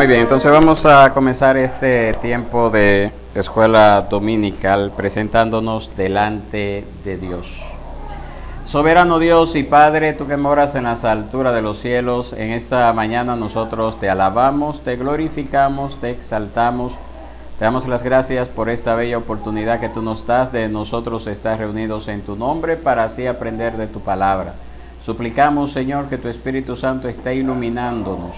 Muy bien, entonces vamos a comenzar este tiempo de escuela dominical presentándonos delante de Dios. Soberano Dios y Padre, tú que moras en las alturas de los cielos, en esta mañana nosotros te alabamos, te glorificamos, te exaltamos, te damos las gracias por esta bella oportunidad que tú nos das de nosotros estar reunidos en tu nombre para así aprender de tu palabra. Suplicamos, Señor, que tu Espíritu Santo esté iluminándonos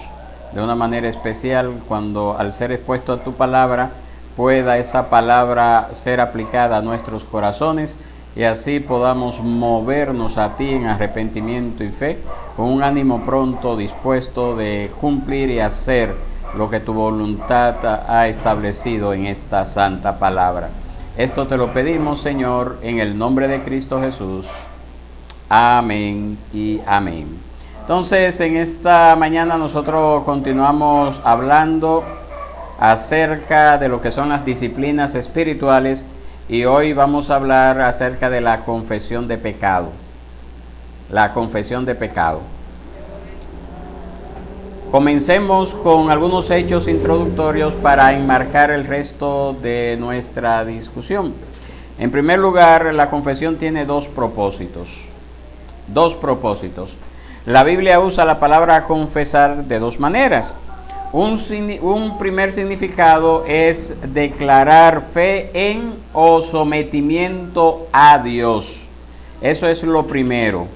de una manera especial cuando al ser expuesto a tu palabra pueda esa palabra ser aplicada a nuestros corazones y así podamos movernos a ti en arrepentimiento y fe con un ánimo pronto dispuesto de cumplir y hacer lo que tu voluntad ha establecido en esta santa palabra. Esto te lo pedimos, Señor, en el nombre de Cristo Jesús. Amén y amén. Entonces, en esta mañana nosotros continuamos hablando acerca de lo que son las disciplinas espirituales y hoy vamos a hablar acerca de la confesión de pecado. La confesión de pecado. Comencemos con algunos hechos introductorios para enmarcar el resto de nuestra discusión. En primer lugar, la confesión tiene dos propósitos. La Biblia usa la palabra confesar de dos maneras. Un primer significado es declarar fe en o sometimiento a Dios. Eso es lo primero.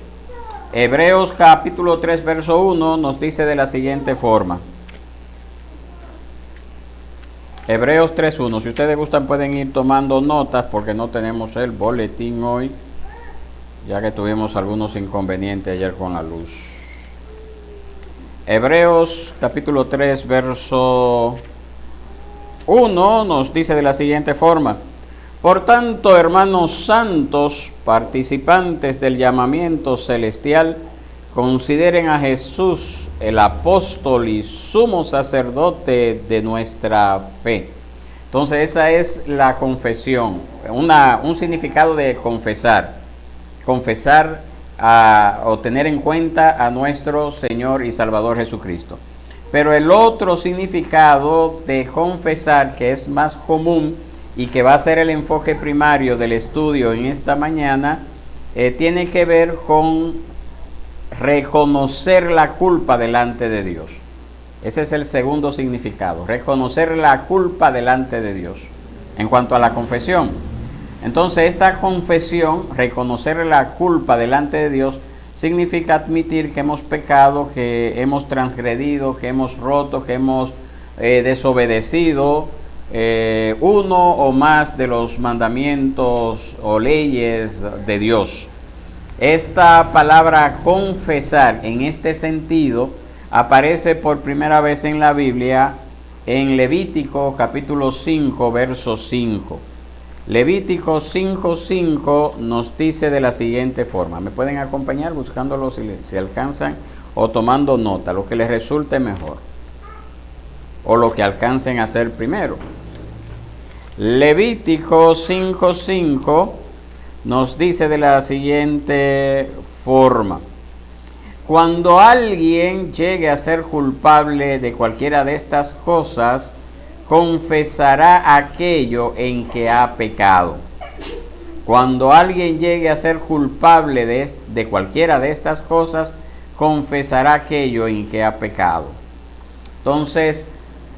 Hebreos capítulo 3 verso 1 nos dice de la siguiente forma. Hebreos 3:1. Si ustedes gustan pueden ir tomando notas porque no tenemos el boletín hoy, ya que tuvimos algunos inconvenientes ayer con la luz. Hebreos capítulo 3 verso 1 nos dice de la siguiente forma: por tanto, hermanos santos, participantes del llamamiento celestial, consideren a Jesús, el apóstol y sumo sacerdote de nuestra fe. Entonces esa es la confesión, un significado de confesar o tener en cuenta a nuestro Señor y Salvador Jesucristo. Pero el otro significado de confesar, que es más común y que va a ser el enfoque primario del estudio en esta mañana, tiene que ver con reconocer la culpa delante de Dios. Ese es el segundo significado, reconocer la culpa delante de Dios en cuanto a la confesión. Entonces esta confesión, reconocer la culpa delante de Dios, significa admitir que hemos pecado, que hemos transgredido, que hemos roto, que hemos desobedecido uno o más de los mandamientos o leyes de Dios. Esta palabra confesar en este sentido aparece por primera vez en la Biblia en Levítico capítulo 5 verso 5. Levítico 5:5 nos dice de la siguiente forma. Me pueden acompañar buscándolo si alcanzan o tomando nota, lo que les resulte mejor o lo que alcancen a hacer primero. Levítico 5:5 nos dice de la siguiente forma: cuando alguien llegue a ser culpable de cualquiera de estas cosas, confesará aquello en que ha pecado. Cuando alguien llegue a ser culpable de cualquiera de estas cosas, confesará aquello en que ha pecado. Entonces,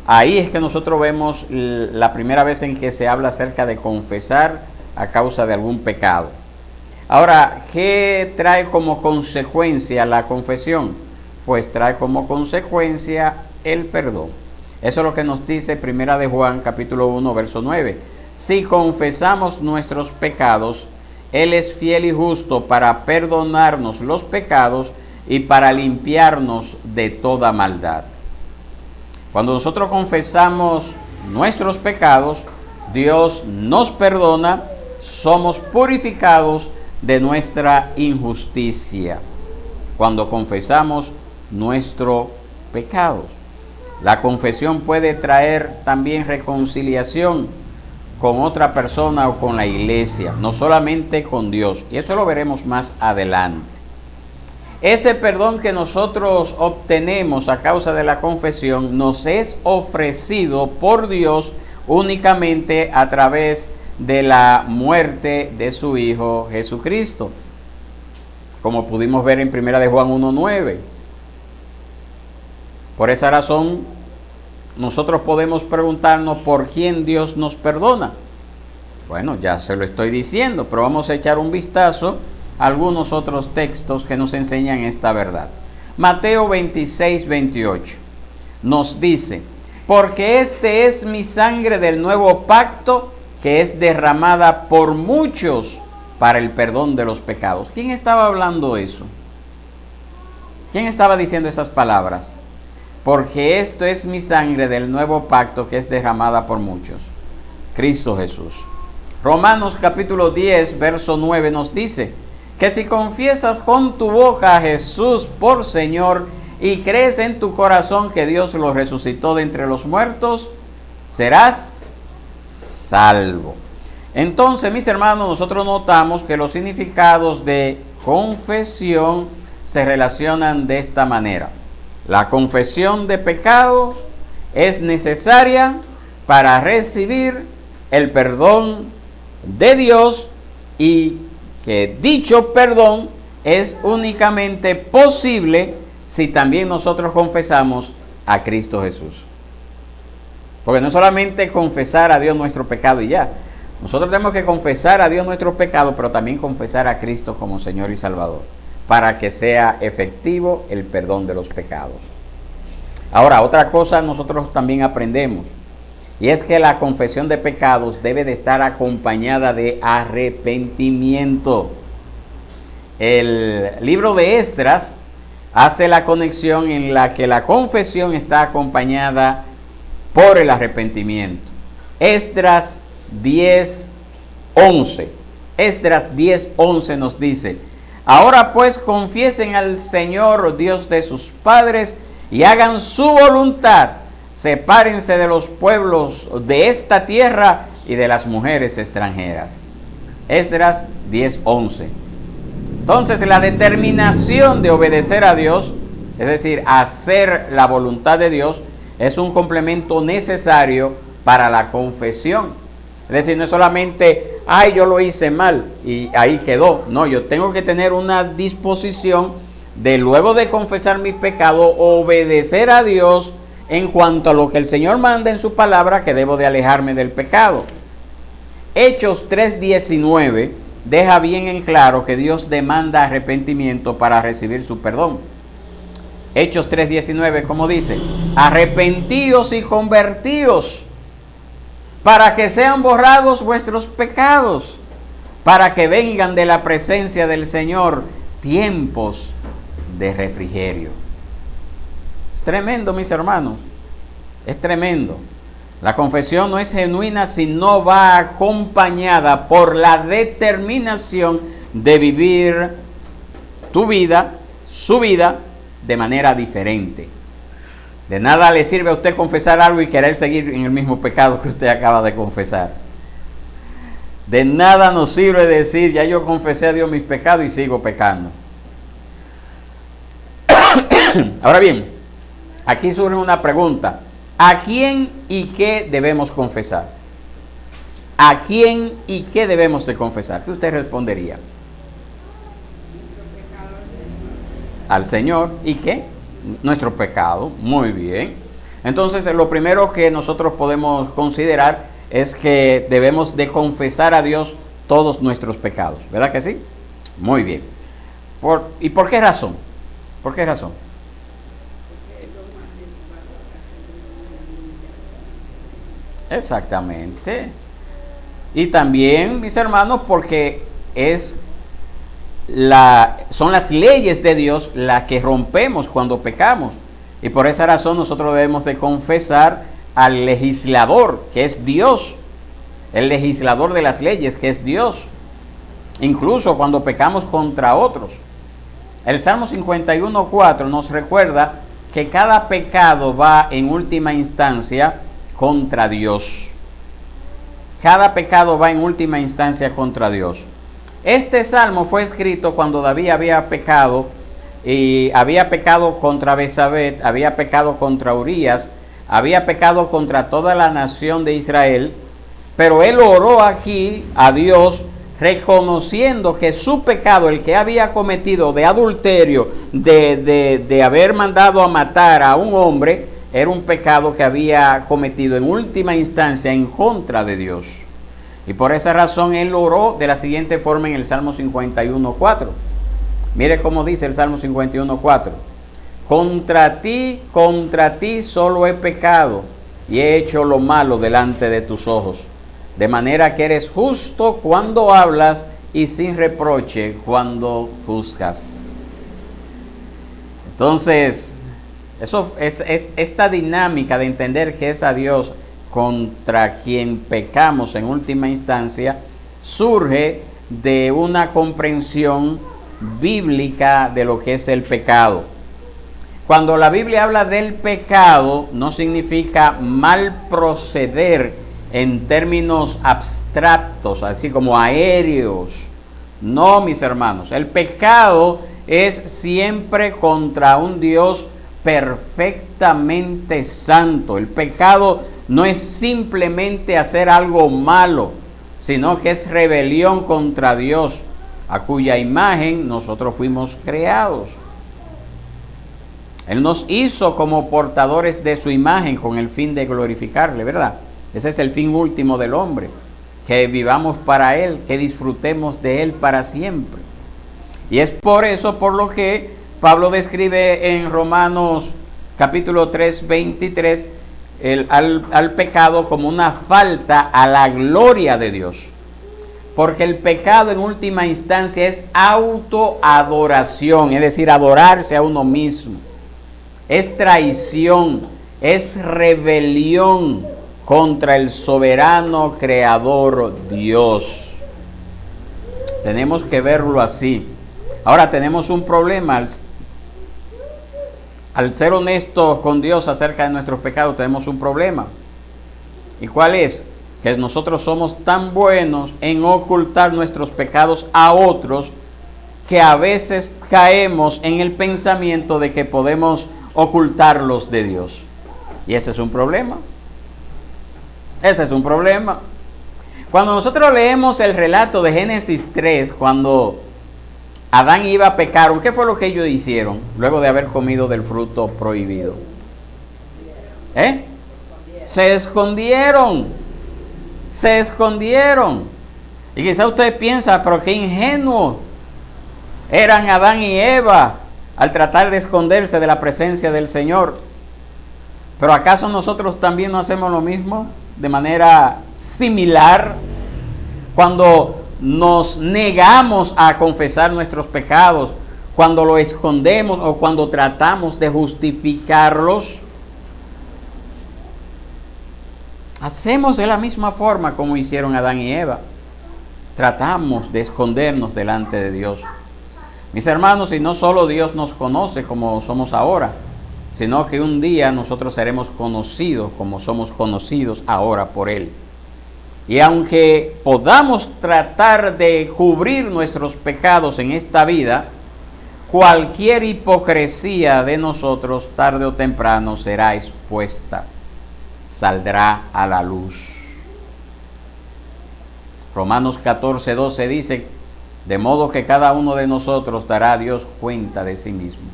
ahí es que nosotros vemos la primera vez en que se habla acerca de confesar a causa de algún pecado. Ahora, ¿qué trae como consecuencia la confesión? Pues trae como consecuencia el perdón. Eso es lo que nos dice Primera de Juan capítulo 1 verso 9. Si confesamos nuestros pecados, Él es fiel y justo para perdonarnos los pecados y para limpiarnos de toda maldad. Cuando nosotros confesamos nuestros pecados, Dios nos perdona, somos purificados de nuestra injusticia. Cuando confesamos nuestro pecado. La confesión puede traer también reconciliación con otra persona o con la iglesia, no solamente con Dios. Y eso lo veremos más adelante. ese perdón que nosotros obtenemos a causa de la confesión nos es ofrecido por Dios únicamente a través de la muerte de su Hijo Jesucristo, como pudimos ver en 1 de Juan 1:9. Por esa razón, nosotros podemos preguntarnos por quién Dios nos perdona. Bueno, ya se lo estoy diciendo, pero vamos a echar un vistazo a algunos otros textos que nos enseñan esta verdad. Mateo 26:28 nos dice: porque este es mi sangre del nuevo pacto, que es derramada por muchos para el perdón de los pecados. ¿Quién estaba hablando eso? ¿Quién estaba diciendo esas palabras? Porque esto es mi sangre del nuevo pacto, que es derramada por muchos. Cristo Jesús. Romanos capítulo 10, verso 9 nos dice que si confiesas con tu boca a Jesús por Señor y crees en tu corazón que Dios lo resucitó de entre los muertos, serás salvo. Entonces, mis hermanos, nosotros notamos que los significados de confesión se relacionan de esta manera. La confesión de pecados es necesaria para recibir el perdón de Dios, y que dicho perdón es únicamente posible si también nosotros confesamos a Cristo Jesús. Porque no es solamente confesar a Dios nuestro pecado y ya. Nosotros tenemos que confesar a Dios nuestro pecado, pero también confesar a Cristo como Señor y Salvador, para que sea efectivo el perdón de los pecados. Ahora, otra cosa nosotros también aprendemos, y es que la confesión de pecados debe de estar acompañada de arrepentimiento. El libro de Esdras hace la conexión en la que la confesión está acompañada por el arrepentimiento. Esdras 10:11. Esdras 10:11 nos dice: ahora pues confiesen al Señor Dios de sus padres y hagan su voluntad. Sepárense de los pueblos de esta tierra y de las mujeres extranjeras. Esdras 10:11. Entonces, la determinación de obedecer a Dios, es decir, hacer la voluntad de Dios, es un complemento necesario para la confesión. Es decir, no es solamente, ay, yo lo hice mal y ahí quedó. No, yo tengo que tener una disposición de, luego de confesar mis pecados, obedecer a Dios en cuanto a lo que el Señor manda en su palabra, que debo de alejarme del pecado. Hechos 3:19 deja bien en claro que Dios demanda arrepentimiento para recibir su perdón. Hechos 3:19, como dice: arrepentíos y convertíos para que sean borrados vuestros pecados, para que vengan de la presencia del Señor tiempos de refrigerio. Es tremendo, mis hermanos, es tremendo. La confesión no es genuina si no va acompañada por la determinación de vivir tu vida, su vida, de manera diferente. De nada le sirve a usted confesar algo y querer seguir en el mismo pecado que usted acaba de confesar. De nada nos sirve decir, ya yo confesé a Dios mis pecados y sigo pecando. Ahora bien, aquí surge una pregunta: ¿a quién y qué debemos confesar? ¿A quién y qué debemos de confesar? ¿Qué usted respondería? Al Señor. ¿Y qué? Nuestro pecado. Muy bien. Entonces, lo primero que nosotros podemos considerar es que debemos de confesar a Dios todos nuestros pecados. ¿Verdad que sí? Muy bien. ¿Y por qué razón? ¿Por qué razón? Exactamente. Y también, mis hermanos, porque son las leyes de Dios las que rompemos cuando pecamos. Y por esa razón nosotros debemos de confesar al legislador, que es Dios. El legislador de las leyes, que es Dios. Incluso cuando pecamos contra otros. El Salmo 51:4 nos recuerda que cada pecado va en última instancia contra Dios. Cada pecado va en última instancia contra Dios. Este salmo fue escrito cuando David había pecado y había pecado contra Besabet, había pecado contra Urías, había pecado contra toda la nación de Israel, pero él oró aquí a Dios reconociendo que su pecado, el que había cometido de adulterio, de haber mandado a matar a un hombre, era un pecado que había cometido en última instancia en contra de Dios. Y por esa razón él oró de la siguiente forma en el Salmo 51:4. Mire cómo dice el Salmo 51:4. Contra ti solo he pecado y he hecho lo malo delante de tus ojos, de manera que eres justo cuando hablas y sin reproche cuando juzgas. Entonces, eso es esta dinámica de entender que es a Dios contra quien pecamos en última instancia, surge de una comprensión bíblica de lo que es el pecado. Cuando la Biblia habla del pecado, no significa mal proceder en términos abstractos, así como aéreos. No, mis hermanos, el pecado es siempre contra un Dios perfectamente santo. El pecado no es simplemente hacer algo malo, sino que es rebelión contra Dios, a cuya imagen nosotros fuimos creados. Él nos hizo como portadores de su imagen con el fin de glorificarle, ¿verdad? Ese es el fin último del hombre, que vivamos para Él, que disfrutemos de Él para siempre. Y es por eso por lo que Pablo describe en Romanos capítulo 3, 23, al pecado como una falta a la gloria de Dios. Porque el pecado en última instancia es autoadoración, es decir, adorarse a uno mismo. Es traición, es rebelión contra el soberano creador Dios. Tenemos que verlo así. Ahora tenemos un problema. Al ser honestos con Dios acerca de nuestros pecados, tenemos un problema. ¿Y cuál es? Que nosotros somos tan buenos en ocultar nuestros pecados a otros, que a veces caemos en el pensamiento de que podemos ocultarlos de Dios. Y ese es un problema. Ese es un problema. Cuando nosotros leemos el relato de Génesis 3, cuando Adán iba a pecar, ¿qué fue lo que ellos hicieron luego de haber comido del fruto prohibido? Se escondieron. Se escondieron. Y quizá usted piensa, pero qué ingenuos eran Adán y Eva al tratar de esconderse de la presencia del Señor. Pero ¿acaso nosotros también no hacemos lo mismo de manera similar? Cuando nos negamos a confesar nuestros pecados, cuando lo escondemos o cuando tratamos de justificarlos, hacemos de la misma forma como hicieron Adán y Eva. Tratamos de escondernos delante de Dios. Mis hermanos, y no solo Dios nos conoce como somos ahora, sino que un día nosotros seremos conocidos como somos conocidos ahora por Él. Y aunque podamos tratar de cubrir nuestros pecados en esta vida, cualquier hipocresía de nosotros tarde o temprano será expuesta, saldrá a la luz. Romanos 14:12 dice: de modo que cada uno de nosotros dará a Dios cuenta de sí mismo.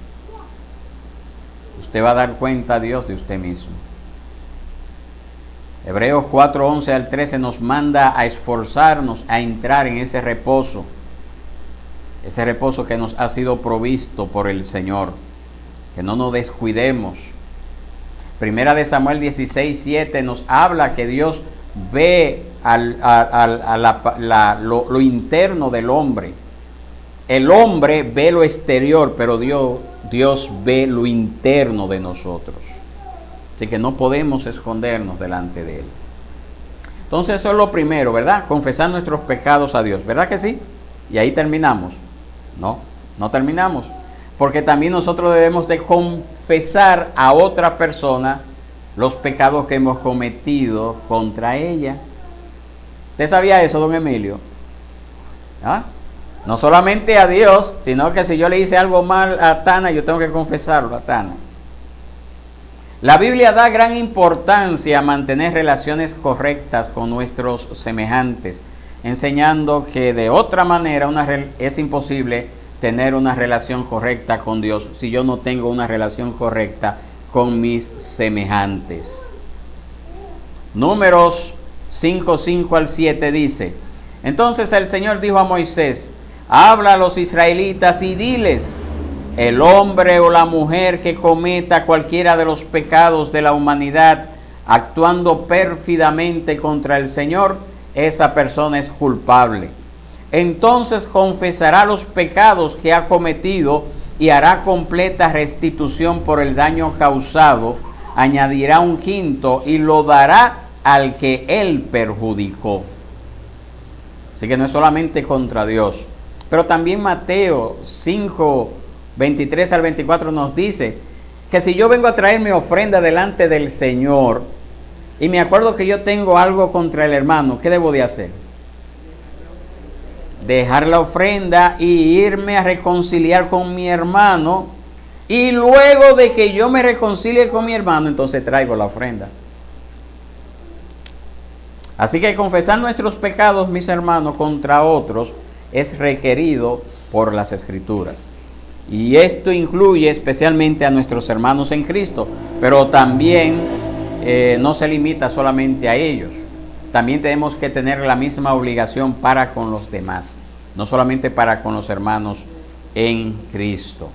Usted va a dar cuenta a Dios de usted mismo. Hebreos 4:11 al 13 nos manda a esforzarnos a entrar en ese reposo que nos ha sido provisto por el Señor, que no nos descuidemos. Primera de Samuel 16:7 nos habla que Dios ve lo interno del hombre. El hombre ve lo exterior, pero Dios ve lo interno de nosotros. Así que no podemos escondernos delante de Él. Entonces eso es lo primero, ¿verdad? Confesar nuestros pecados a Dios, ¿verdad que sí? Y ahí terminamos. No terminamos. Porque también nosotros debemos de confesar a otra persona los pecados que hemos cometido contra ella. ¿Usted sabía eso, don Emilio? ¿Ah? No solamente a Dios, sino que si yo le hice algo mal a Tana, yo tengo que confesarlo a Tana. La Biblia da gran importancia a mantener relaciones correctas con nuestros semejantes, enseñando que de otra manera es imposible tener una relación correcta con Dios si yo no tengo una relación correcta con mis semejantes. Números 5:5 al 7 dice: entonces el Señor dijo a Moisés: habla a los israelitas y diles: el hombre o la mujer que cometa cualquiera de los pecados de la humanidad, actuando pérfidamente contra el Señor, esa persona es culpable. Entonces confesará los pecados que ha cometido y hará completa restitución por el daño causado, añadirá un quinto y lo dará al que él perjudicó. Así que no es solamente contra Dios, pero también Mateo 5:23 al 24 nos dice que si yo vengo a traer mi ofrenda delante del Señor y me acuerdo que yo tengo algo contra el hermano, ¿qué debo de hacer? Dejar la ofrenda y irme a reconciliar con mi hermano, y luego de que yo me reconcilie con mi hermano, entonces traigo la ofrenda. Así que confesar nuestros pecados, mis hermanos, contra otros es requerido por las Escrituras. Y esto incluye especialmente a nuestros hermanos en Cristo, pero también no se limita solamente a ellos. También tenemos que tener la misma obligación para con los demás, no solamente para con los hermanos en Cristo.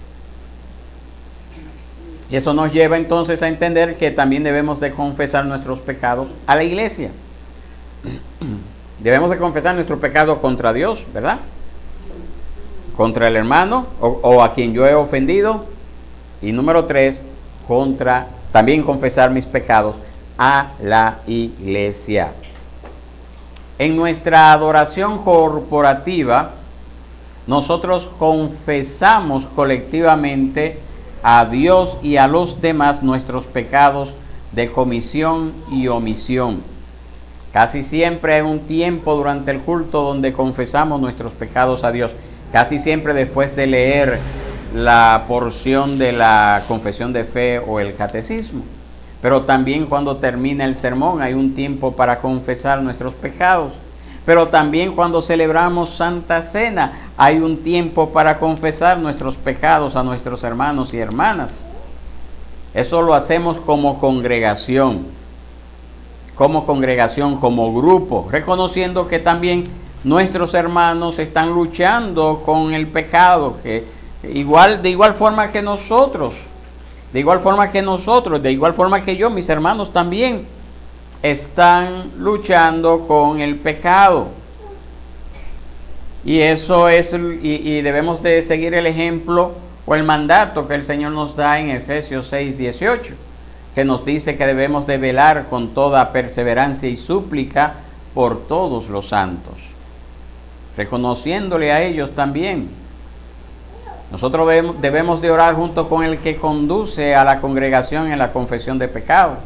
Y eso nos lleva entonces a entender que también debemos de confesar nuestros pecados a la iglesia. Debemos de confesar nuestro pecado contra Dios, ¿verdad? Contra el hermano o a quien yo he ofendido. Y número 3, también confesar mis pecados a la iglesia. En nuestra adoración corporativa, nosotros confesamos colectivamente a Dios y a los demás nuestros pecados de comisión y omisión. Casi siempre hay un tiempo durante el culto donde confesamos nuestros pecados a Dios. Casi siempre después de leer la porción de la confesión de fe o el catecismo. Pero también cuando termina el sermón hay un tiempo para confesar nuestros pecados. Pero también cuando celebramos Santa Cena hay un tiempo para confesar nuestros pecados a nuestros hermanos y hermanas. Eso lo hacemos como congregación, como grupo, reconociendo que también nuestros hermanos están luchando con el pecado, que de igual forma que nosotros, de igual forma que yo, mis hermanos también están luchando con el pecado. Y eso es, y debemos de seguir el ejemplo o el mandato que el Señor nos da en Efesios 6:18, que nos dice que debemos de velar con toda perseverancia y súplica por todos los santos, reconociéndole a ellos también. Nosotros debemos de orar junto con el que conduce a la congregación en la confesión de pecados.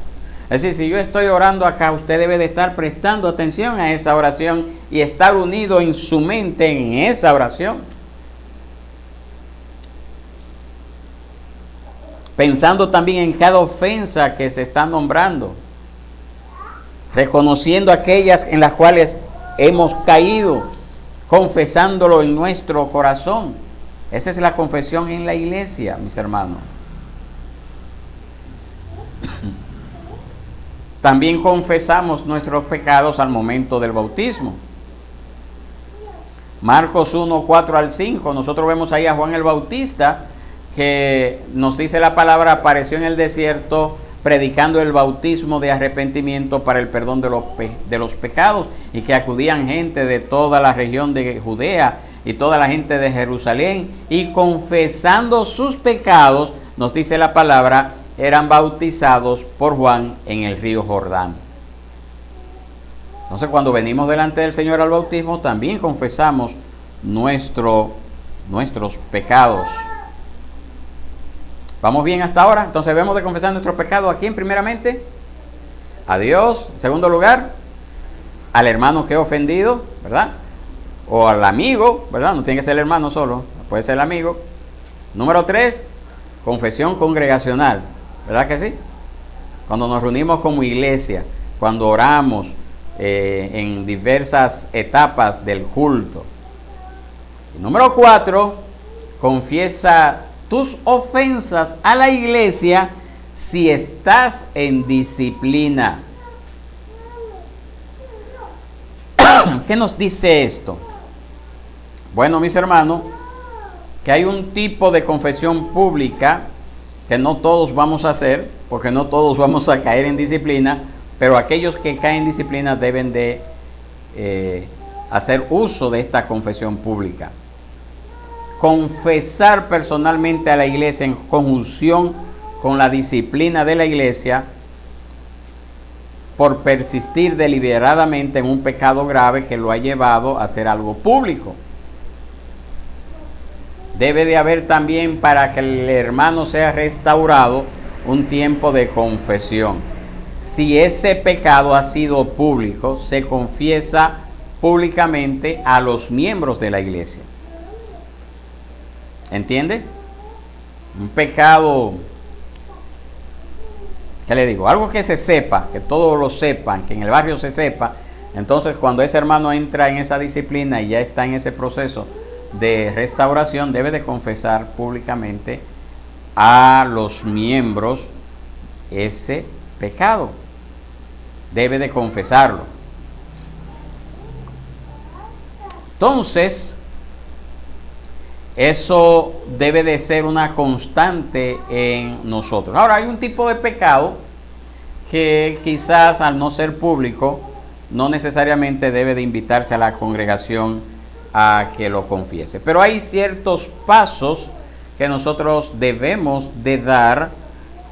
Es decir, si yo estoy orando acá, usted debe de estar prestando atención a esa oración y estar unido en su mente en esa oración. Pensando también en cada ofensa que se está nombrando. Reconociendo aquellas en las cuales hemos caído, confesándolo en nuestro corazón. Esa es la confesión en la iglesia, mis hermanos. También confesamos nuestros pecados al momento del bautismo. Marcos 1:4 al 5, nosotros vemos ahí a Juan el Bautista, que nos dice la palabra, apareció en el desierto predicando el bautismo de arrepentimiento para el perdón de los pecados, y que acudían gente de toda la región de Judea y toda la gente de Jerusalén, y confesando sus pecados, nos dice la palabra, eran bautizados por Juan en el río Jordán. Entonces, cuando venimos delante del Señor al bautismo, también confesamos nuestros pecados. ¿Vamos bien hasta ahora? Entonces debemos de confesar nuestros pecados. ¿A quién primeramente? A Dios. En segundo lugar, al hermano que he ofendido, ¿verdad? o al amigo, ¿verdad? No tiene que ser el hermano solo, puede ser el amigo. Número 3, confesión congregacional, ¿verdad que sí? Cuando nos reunimos como iglesia, cuando oramos en diversas etapas del culto. Y número 4, confiesa tus ofensas a la iglesia si estás en disciplina. ¿Qué nos dice esto? Bueno, mis hermanos, que hay un tipo de confesión pública que no todos vamos a hacer, porque no todos vamos a caer en disciplina, pero aquellos que caen en disciplina deben de hacer uso de esta confesión pública. Confesar personalmente a la iglesia en conjunción con la disciplina de la iglesia por persistir deliberadamente en un pecado grave que lo ha llevado a hacer algo público. Debe de haber también, para que el hermano sea restaurado, un tiempo de confesión. Si ese pecado ha sido público, se confiesa públicamente a los miembros de la iglesia. ¿Entiende? Un pecado, ¿qué le digo? Algo que se sepa, que todos lo sepan, que en el barrio se sepa. Entonces, cuando ese hermano entra en esa disciplina y ya está en ese proceso de restauración, debe de confesar públicamente a los miembros ese pecado. Debe de confesarlo. Entonces, eso debe de ser una constante en nosotros. Ahora, hay un tipo de pecado que quizás al no ser público, no necesariamente debe de invitarse a la congregación a que lo confiese. Pero hay ciertos pasos que nosotros debemos de dar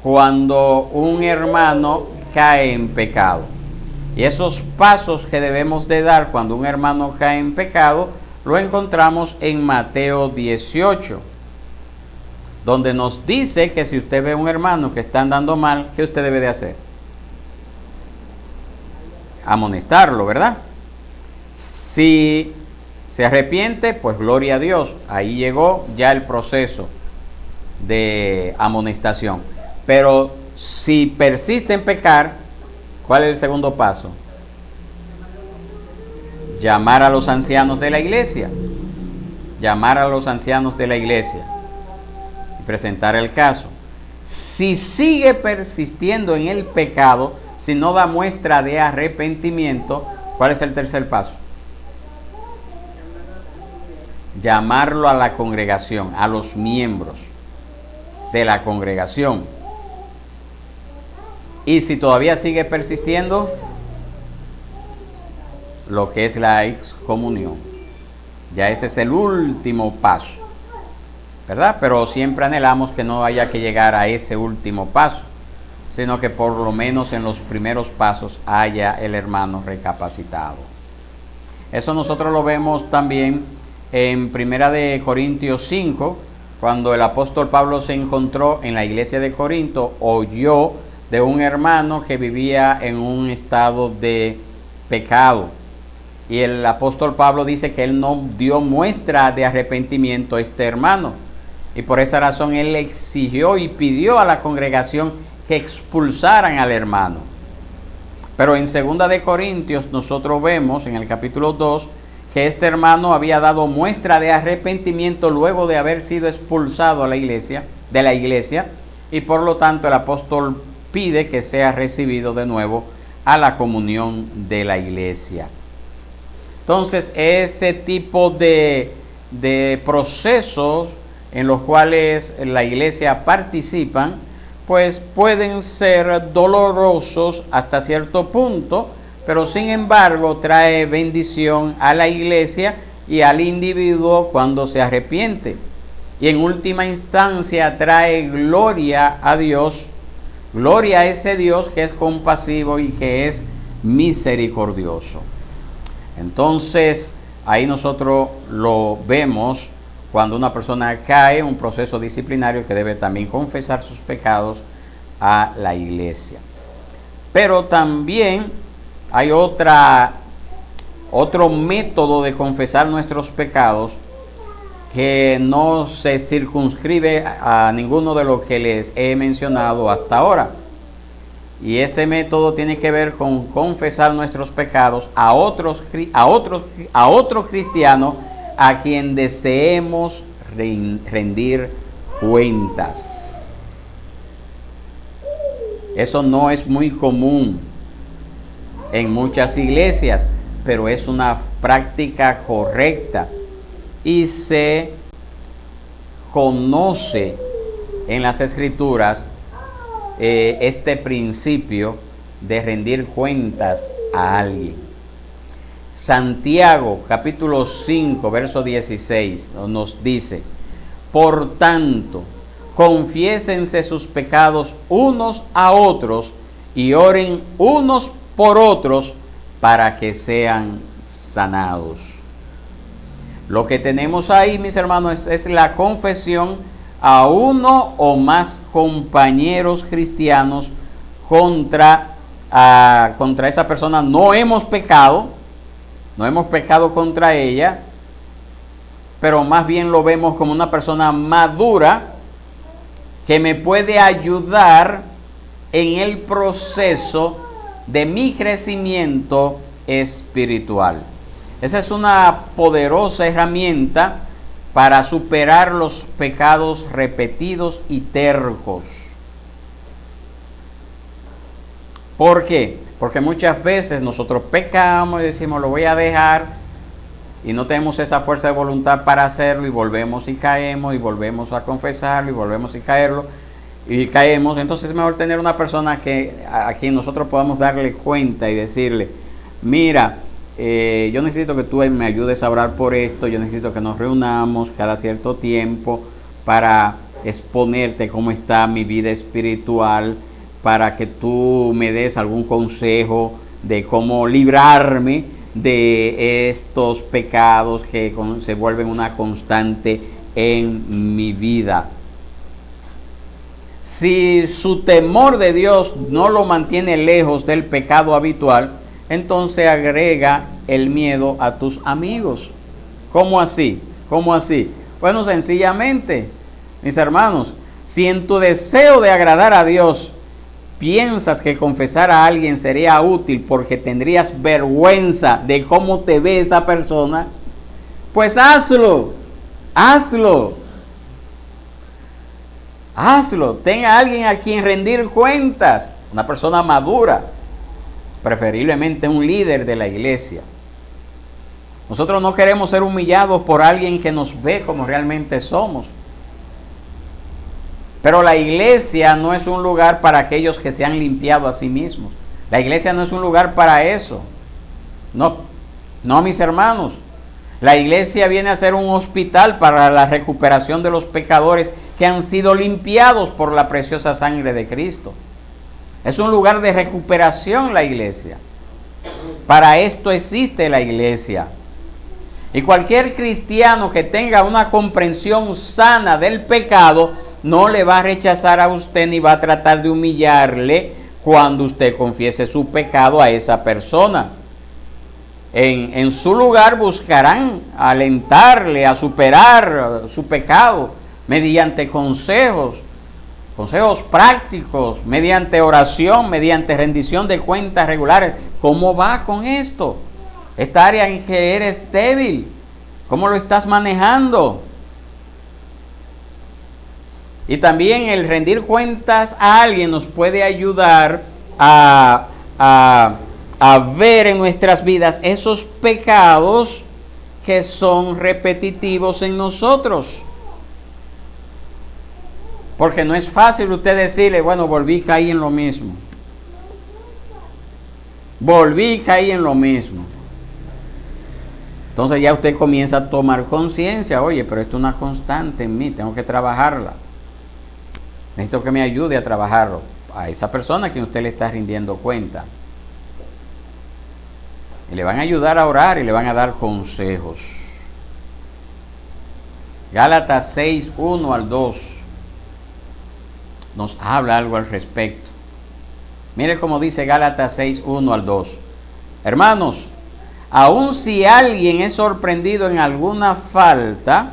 cuando un hermano cae en pecado. Y esos pasos que debemos de dar cuando un hermano cae en pecado, lo encontramos en Mateo 18, donde nos dice que si usted ve a un hermano que está andando mal, ¿qué usted debe de hacer? Amonestarlo, ¿verdad? Si se arrepiente, pues gloria a Dios. Ahí llegó ya el proceso de amonestación. Pero si persiste en pecar, ¿cuál es el segundo paso? Llamar a los ancianos de la iglesia. Llamar a los ancianos de la iglesia y presentar el caso. Si sigue persistiendo en el pecado, si no da muestra de arrepentimiento, ¿cuál es el tercer paso? Llamarlo a la congregación, a los miembros de la congregación. Y si todavía sigue persistiendo, lo que es la excomunión. Ya ese es el último paso, ¿verdad? Pero siempre anhelamos que no haya que llegar a ese último paso, sino que por lo menos en los primeros pasos haya el hermano recapacitado. Eso nosotros lo vemos también en 1 de Corintios 5, cuando el apóstol Pablo se encontró en la iglesia de Corinto, oyó de un hermano que vivía en un estado de pecado. Y el apóstol Pablo dice que él no dio muestra de arrepentimiento a este hermano. Y por esa razón él exigió y pidió a la congregación que expulsaran al hermano. Pero en 2 de Corintios nosotros vemos en el capítulo 2 que este hermano había dado muestra de arrepentimiento luego de haber sido expulsado a la iglesia, de la iglesia, y por lo tanto el apóstol pide que sea recibido de nuevo a la comunión de la iglesia. Entonces, ese tipo de procesos en los cuales la iglesia participan, pues pueden ser dolorosos hasta cierto punto, pero sin embargo trae bendición a la iglesia y al individuo cuando se arrepiente. Y en última instancia trae gloria a Dios, gloria a ese Dios que es compasivo y que es misericordioso. Entonces, ahí nosotros lo vemos cuando una persona cae en un proceso disciplinario que debe también confesar sus pecados a la iglesia. Pero también hay otra otro método de confesar nuestros pecados que no se circunscribe a ninguno de los que les he mencionado hasta ahora. Y ese método tiene que ver con confesar nuestros pecados a otros cristianos a quien deseemos rendir cuentas. Eso no es muy común en muchas iglesias, pero es una práctica correcta y se conoce en las Escrituras este principio de rendir cuentas a alguien. Santiago capítulo 5 verso 16 nos dice: por tanto, confiésense sus pecados unos a otros y oren unos por otros para que sean sanados. Lo que tenemos ahí, mis hermanos, es la confesión a uno o más compañeros cristianos contra esa persona. No hemos pecado contra ella, pero más bien lo vemos como una persona madura que me puede ayudar en el proceso de mi crecimiento espiritual. Esa es una poderosa herramienta para superar los pecados repetidos y tercos. ¿Por qué? Porque muchas veces nosotros pecamos y decimos lo voy a dejar y no tenemos esa fuerza de voluntad para hacerlo y volvemos y caemos y volvemos a confesarlo y volvemos y caemos. Entonces es mejor tener una persona a quien nosotros podamos darle cuenta y decirle: mira, yo necesito que tú me ayudes a orar por esto, yo necesito que nos reunamos cada cierto tiempo para exponerte cómo está mi vida espiritual, para que tú me des algún consejo de cómo librarme de estos pecados que se vuelven una constante en mi vida. Si su temor de Dios no lo mantiene lejos del pecado habitual, entonces agrega el miedo a tus amigos. ¿Cómo así? ¿Cómo así? Bueno, sencillamente, mis hermanos, si en tu deseo de agradar a Dios piensas que confesar a alguien sería útil porque tendrías vergüenza de cómo te ve esa persona, pues hazlo. Tenga a alguien a quien rendir cuentas, una persona madura, preferiblemente un líder de la iglesia. Nosotros no queremos ser humillados por alguien que nos ve como realmente somos. Pero la iglesia no es un lugar para aquellos que se han limpiado a sí mismos. La iglesia no es un lugar para eso. No, mis hermanos. La iglesia viene a ser un hospital para la recuperación de los pecadores que han sido limpiados por la preciosa sangre de Cristo. Es un lugar de recuperación la iglesia. Para esto existe la iglesia. Y cualquier cristiano que tenga una comprensión sana del pecado no le va a rechazar a usted ni va a tratar de humillarle cuando usted confiese su pecado a esa persona. En su lugar buscarán alentarle a superar su pecado mediante consejos prácticos, mediante oración, mediante rendición de cuentas regulares. ¿Cómo va con esto? Esta área en que eres débil, ¿cómo lo estás manejando? Y también el rendir cuentas a alguien nos puede ayudar a ver en nuestras vidas esos pecados que son repetitivos en nosotros. Porque no es fácil usted decirle, bueno, volví, caí en lo mismo. Entonces ya usted comienza a tomar conciencia, oye, pero esto es una constante en mí, tengo que trabajarla. Necesito que me ayude a trabajarlo. A esa persona a quien usted le está rindiendo cuenta. Y le van a ayudar a orar y le van a dar consejos. Gálatas 6, 1 al 2 nos habla algo al respecto. Mire cómo dice Gálatas 6, 1 al 2. Hermanos, Aun si alguien es sorprendido en alguna falta,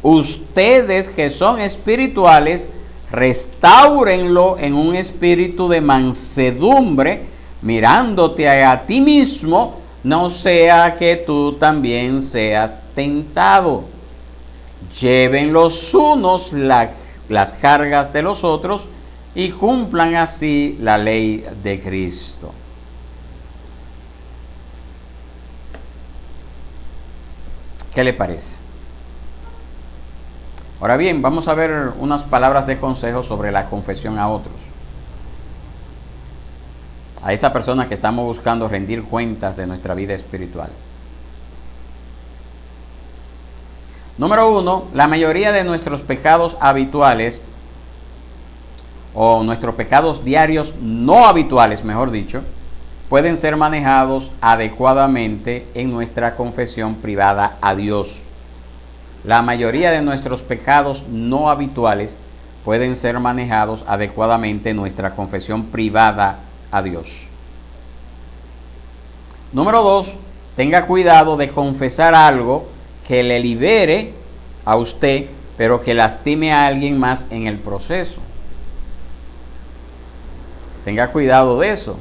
ustedes que son espirituales, restáurenlo en un espíritu de mansedumbre, mirándote a ti mismo, no sea que tú también seas tentado. Lleven los unos las cargas de los otros y cumplan así la ley de Cristo. ¿Qué le parece? Ahora bien, vamos a ver unas palabras de consejo sobre la confesión a otros. A esa persona que estamos buscando rendir cuentas de nuestra vida espiritual. Número 1, la mayoría de nuestros pecados habituales, o nuestros pecados diarios no habituales, mejor dicho, pueden ser manejados adecuadamente en nuestra confesión privada a Dios. La mayoría de nuestros pecados no habituales pueden ser manejados adecuadamente en nuestra confesión privada a Dios. Número 2, tenga cuidado de confesar algo que le libere a usted, pero que lastime a alguien más en el proceso. Tenga cuidado de eso.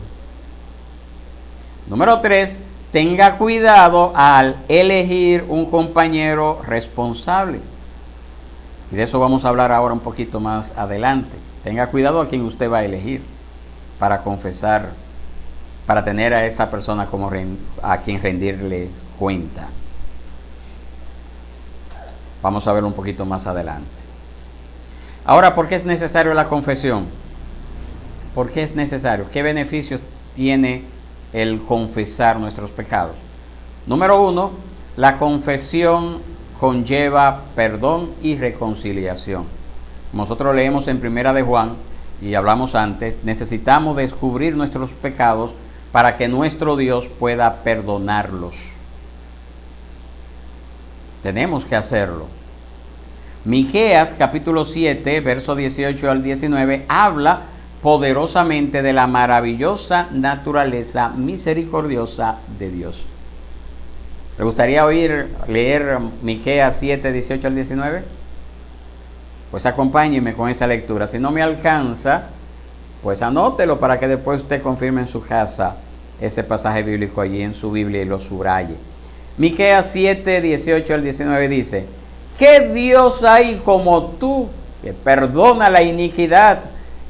Número 3, tenga cuidado al elegir un compañero responsable. Y de eso vamos a hablar ahora un poquito más adelante. Tenga cuidado a quien usted va a elegir para confesar, para tener a esa persona como a quien rendirle cuenta. Vamos a ver un poquito más adelante. Ahora, ¿por qué es necesario la confesión? ¿Por qué es necesario? ¿Qué beneficios tiene el confesar nuestros pecados? Número 1, la confesión conlleva perdón y reconciliación. Nosotros leemos en Primera de Juan, y hablamos antes, necesitamos descubrir nuestros pecados para que nuestro Dios pueda perdonarlos. Tenemos que hacerlo. Miqueas capítulo 7, verso 18 al 19, habla poderosamente de la maravillosa naturaleza misericordiosa de Dios. ¿Le gustaría leer Miqueas 7, 18 al 19? Pues acompáñeme con esa lectura. Si no me alcanza, pues anótelo para que después usted confirme en su casa ese pasaje bíblico allí en su Biblia y lo subraye. Miqueas 7, 18 al 19 dice: ¿qué Dios hay como tú, que perdona la iniquidad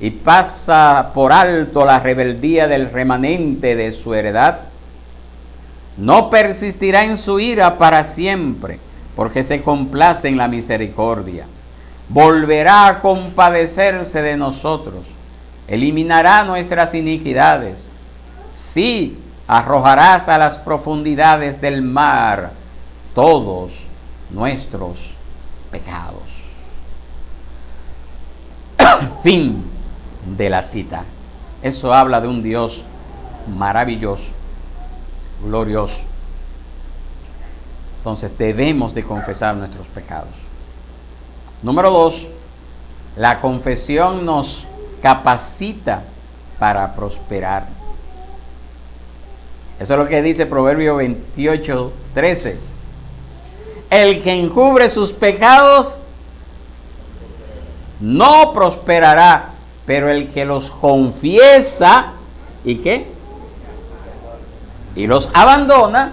y pasa por alto la rebeldía del remanente de su heredad? No persistirá en su ira para siempre, porque se complace en la misericordia. Volverá a compadecerse de nosotros, eliminará nuestras iniquidades. Sí, arrojarás a las profundidades del mar todos nuestros pecados. Fin de la cita. Eso habla de un Dios maravilloso, glorioso. Entonces debemos de confesar nuestros pecados. Número 2, la confesión nos capacita para prosperar. Eso es lo que dice Proverbio 28, 13. El que encubre sus pecados no prosperará, pero el que los confiesa y ¿qué? Y los abandona,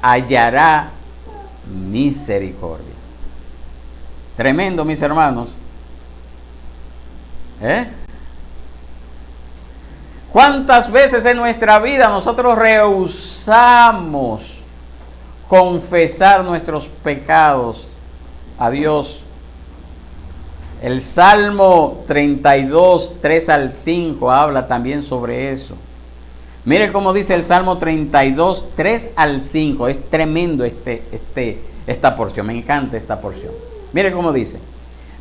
hallará misericordia. Tremendo, mis hermanos. ¿Cuántas veces en nuestra vida nosotros rehusamos confesar nuestros pecados a Dios? El Salmo 32, 3 al 5 habla también sobre eso. Mire cómo dice el Salmo 32, 3 al 5. Es tremendo esta porción. Me encanta esta porción. Mire cómo dice: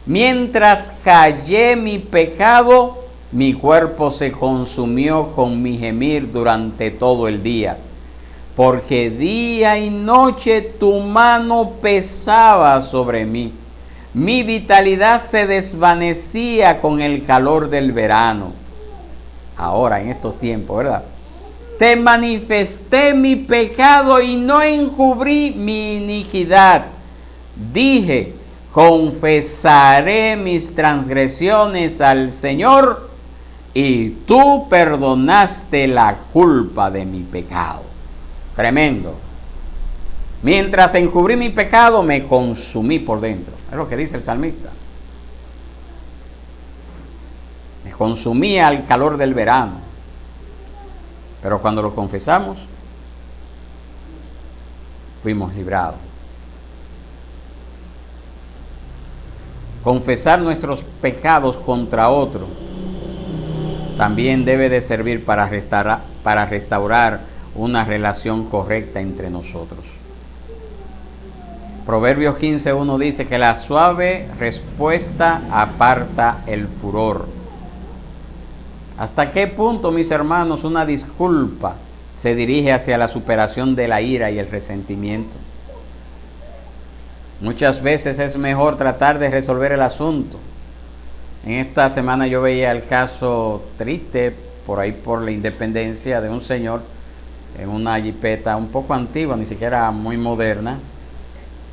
mientras callé mi pecado, mi cuerpo se consumió con mi gemir durante todo el día. Porque día y noche tu mano pesaba sobre mí. Mi vitalidad se desvanecía con el calor del verano. Ahora, en estos tiempos, ¿verdad? te manifesté mi pecado y no encubrí mi iniquidad. Dije, confesaré mis transgresiones al Señor, y tú perdonaste la culpa de mi pecado. Tremendo. Mientras encubrí mi pecado, me consumí por dentro. Es lo que dice el salmista. Me consumía al calor del verano. Pero cuando lo confesamos, fuimos librados. Confesar nuestros pecados contra otro también debe de servir para restaurar una relación correcta entre nosotros. Proverbios 15:1 dice que la suave respuesta aparta el furor. ¿Hasta qué punto, mis hermanos, una disculpa se dirige hacia la superación de la ira y el resentimiento? Muchas veces es mejor tratar de resolver el asunto. En esta semana yo veía el caso triste por ahí por la Independencia de un señor en una jipeta un poco antigua, ni siquiera muy moderna,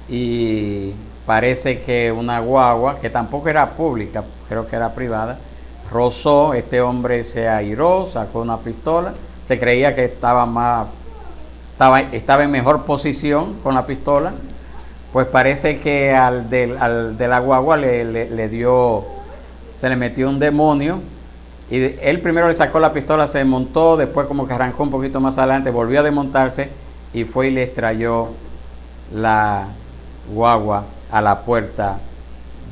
y parece que una guagua, que tampoco era pública, creo que era privada, rozó. Este hombre se airó, sacó una pistola, se creía que estaba en mejor posición con la pistola. Pues parece que al de la guagua se le metió un demonio, y él primero le sacó la pistola, se desmontó, después como que arrancó un poquito más adelante, volvió a desmontarse y fue y le estrelló la guagua a la puerta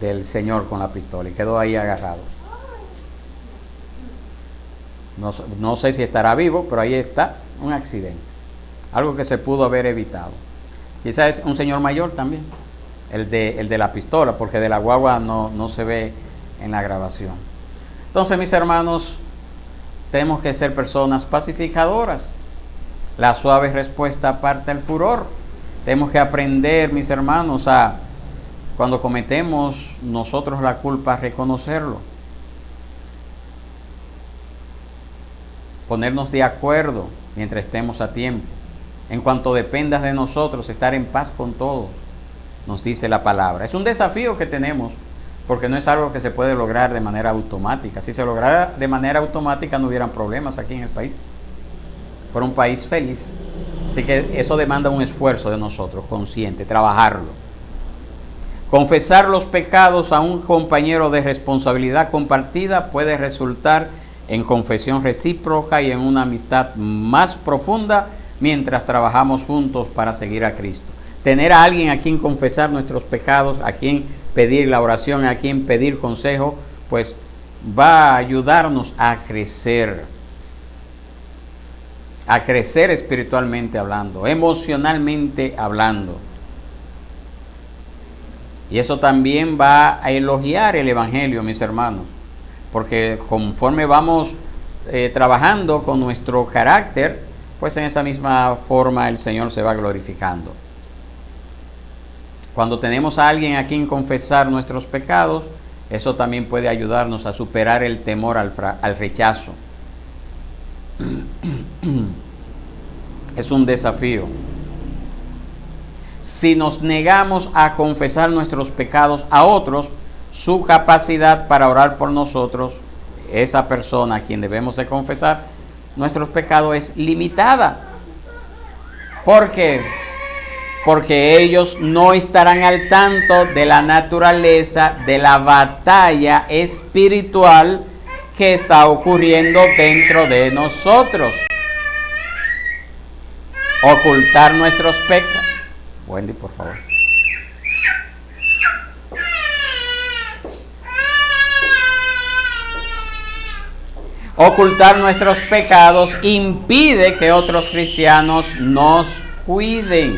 del señor con la pistola y quedó ahí agarrado. No sé si estará vivo, pero ahí está, un accidente, algo que se pudo haber evitado. Quizás es un señor mayor también, el de la pistola, porque de la guagua no se ve en la grabación. Entonces, mis hermanos, tenemos que ser personas pacificadoras. La suave respuesta aparta el furor. Tenemos que aprender, mis hermanos, a cuando cometemos nosotros la culpa, reconocerlo. Ponernos de acuerdo mientras estemos a tiempo. En cuanto dependa de nosotros, estar en paz con todos, nos dice la palabra. Es un desafío que tenemos, porque no es algo que se puede lograr de manera automática. Si se lograra de manera automática, no hubieran problemas aquí en el país. Fuera un país feliz. Así que eso demanda un esfuerzo de nosotros, consciente, trabajarlo. Confesar los pecados a un compañero de responsabilidad compartida puede resultar en confesión recíproca y en una amistad más profunda mientras trabajamos juntos para seguir a Cristo. Tener a alguien a quien confesar nuestros pecados, a quien pedir la oración, a quien pedir consejo, pues va a ayudarnos a crecer espiritualmente hablando, emocionalmente hablando. Y eso también va a elogiar el Evangelio, mis hermanos, porque conforme vamos trabajando con nuestro carácter, pues en esa misma forma el Señor se va glorificando. Cuando tenemos a alguien a quien confesar nuestros pecados, eso también puede ayudarnos a superar el temor al rechazo. Es un desafío. Si nos negamos a confesar nuestros pecados a otros, su capacidad para orar por nosotros, esa persona a quien debemos de confesar nuestros pecados, es limitada. ¿Por qué? Porque ellos no estarán al tanto de la naturaleza de la batalla espiritual que está ocurriendo dentro de nosotros. Ocultar nuestros pecados. Wendy, por favor. Ocultar nuestros pecados impide que otros cristianos nos cuiden.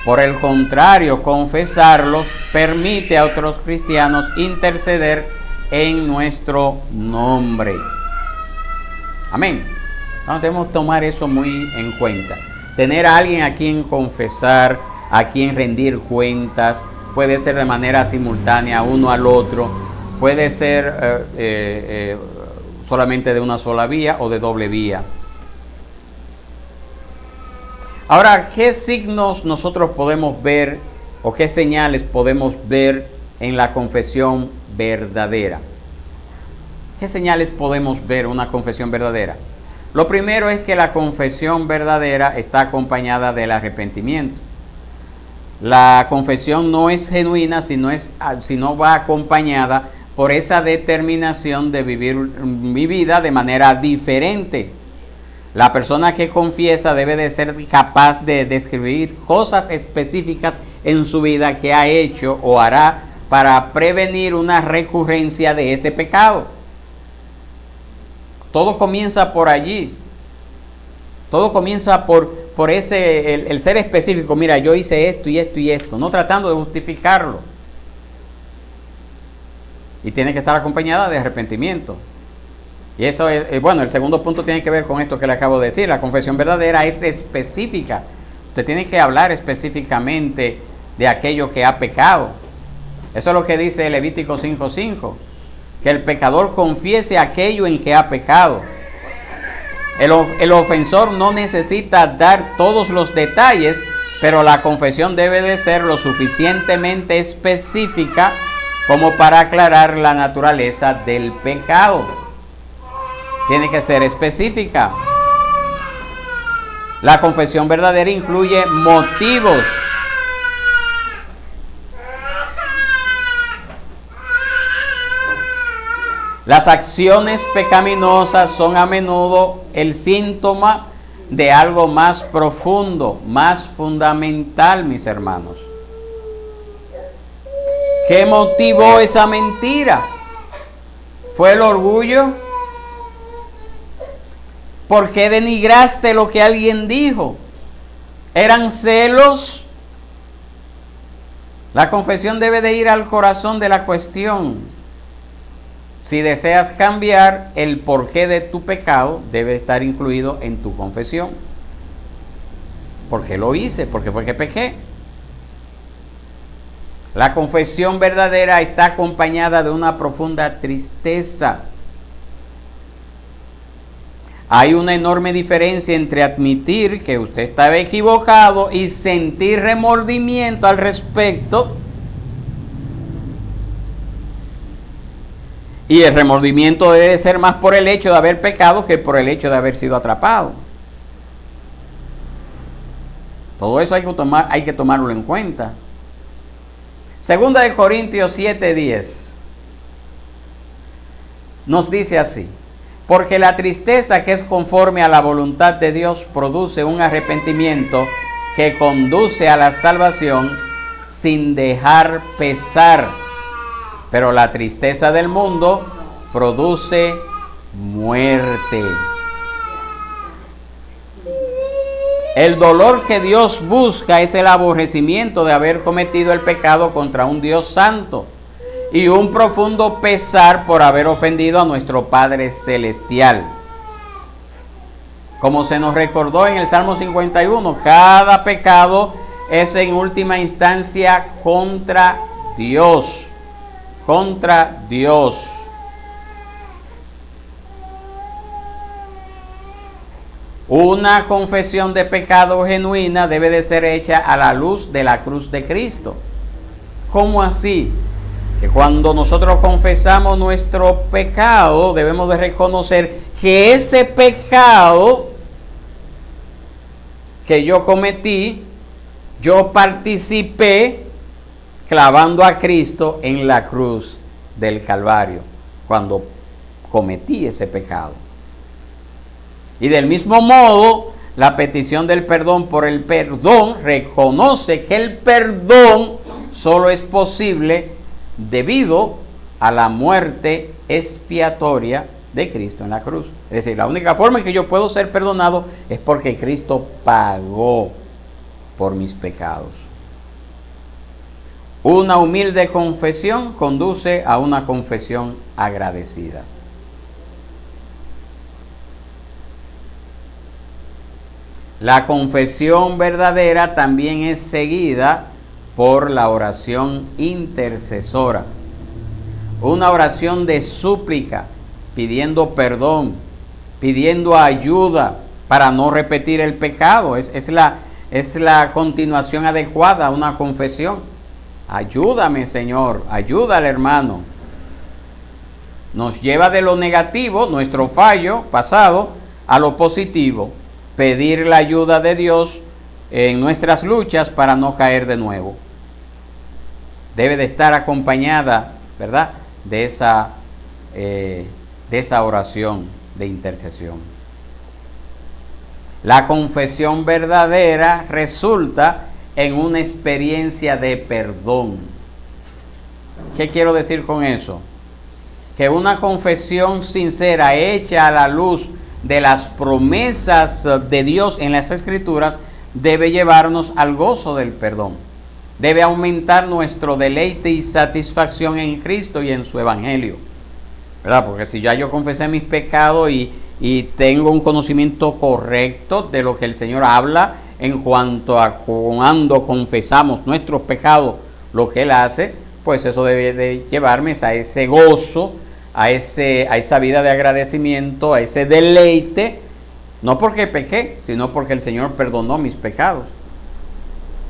Por el contrario, confesarlos permite a otros cristianos interceder en nuestro nombre. Amén. Entonces debemos tomar eso muy en cuenta. Tener a alguien a quien confesar, a quien rendir cuentas, puede ser de manera simultánea uno al otro, puede ser solamente de una sola vía o de doble vía. Ahora, ¿qué signos nosotros podemos ver o qué señales podemos ver en la confesión verdadera? ¿Qué señales podemos ver en una confesión verdadera? Lo primero es que la confesión verdadera está acompañada del arrepentimiento. La confesión no es genuina si no va acompañada por esa determinación de vivir mi vida de manera diferente. La persona que confiesa debe de ser capaz de describir cosas específicas en su vida que ha hecho o hará para prevenir una recurrencia de ese pecado. Todo comienza por allí. Todo comienza por el ser específico. Mira, yo hice esto y esto y esto, no tratando de justificarlo. Y tiene que estar acompañada de arrepentimiento. Y eso es, bueno, el segundo punto tiene que ver con esto que le acabo de decir. La confesión verdadera es específica. Usted tiene que hablar específicamente de aquello que ha pecado. Eso es lo que dice Levítico 5:5. Que el pecador confiese aquello en que ha pecado. El ofensor no necesita dar todos los detalles, pero la confesión debe de ser lo suficientemente específica como para aclarar la naturaleza del pecado. Tiene que ser específica. La confesión verdadera incluye motivos. Las acciones pecaminosas son a menudo el síntoma de algo más profundo, más fundamental, mis hermanos. ¿Qué motivó esa mentira? ¿Fue el orgullo? ¿Por qué denigraste lo que alguien dijo? ¿Eran celos? La confesión debe de ir al corazón de la cuestión. Si deseas cambiar, el porqué de tu pecado debe estar incluido en tu confesión. ¿Por qué lo hice? ¿Por qué fue que pequé? La confesión verdadera está acompañada de una profunda tristeza. Hay una enorme diferencia entre admitir que usted estaba equivocado y sentir remordimiento al respecto. Y el remordimiento debe ser más por el hecho de haber pecado que por el hecho de haber sido atrapado. Todo eso hay que tomarlo en cuenta. Segunda de Corintios 7:10 nos dice así: porque la tristeza que es conforme a la voluntad de Dios produce un arrepentimiento que conduce a la salvación sin dejar pesar. Pero la tristeza del mundo produce muerte. El dolor que Dios busca es el aborrecimiento de haber cometido el pecado contra un Dios santo y un profundo pesar por haber ofendido a nuestro Padre Celestial. Como se nos recordó en el Salmo 51, cada pecado es en última instancia contra Dios. Contra Dios. Una confesión de pecado genuina debe de ser hecha a la luz de la cruz de Cristo. ¿Cómo así? Que cuando nosotros confesamos nuestro pecado, debemos de reconocer que ese pecado que yo cometí, yo participé clavando a Cristo en la cruz del Calvario, cuando cometí ese pecado. Y del mismo modo, la petición del perdón por el perdón reconoce que el perdón solo es posible debido a la muerte expiatoria de Cristo en la cruz. Es decir, la única forma en que yo puedo ser perdonado es porque Cristo pagó por mis pecados. Una humilde confesión conduce a una confesión agradecida. La confesión verdadera también es seguida por la oración intercesora. Una oración de súplica pidiendo perdón, pidiendo ayuda para no repetir el pecado. Es la continuación adecuada a una confesión. Ayúdame, Señor, ayuda al hermano. Nos lleva de lo negativo, nuestro fallo pasado, a lo positivo. Pedir la ayuda de Dios en nuestras luchas para no caer de nuevo. Debe de estar acompañada, ¿verdad?, de esa oración de intercesión. La confesión verdadera resulta en una experiencia de perdón. ¿Qué quiero decir con eso? Que una confesión sincera, hecha a la luz de las promesas de Dios en las Escrituras, debe llevarnos al gozo del perdón. Debe aumentar nuestro deleite y satisfacción en Cristo y en su Evangelio, ¿verdad? Porque si ya yo confesé mis pecados y tengo un conocimiento correcto de lo que el Señor habla en cuanto a cuando confesamos nuestros pecados, lo que Él hace, pues eso debe de llevarme a ese gozo, a esa vida de agradecimiento, a ese deleite, no porque pequé, sino porque el Señor perdonó mis pecados,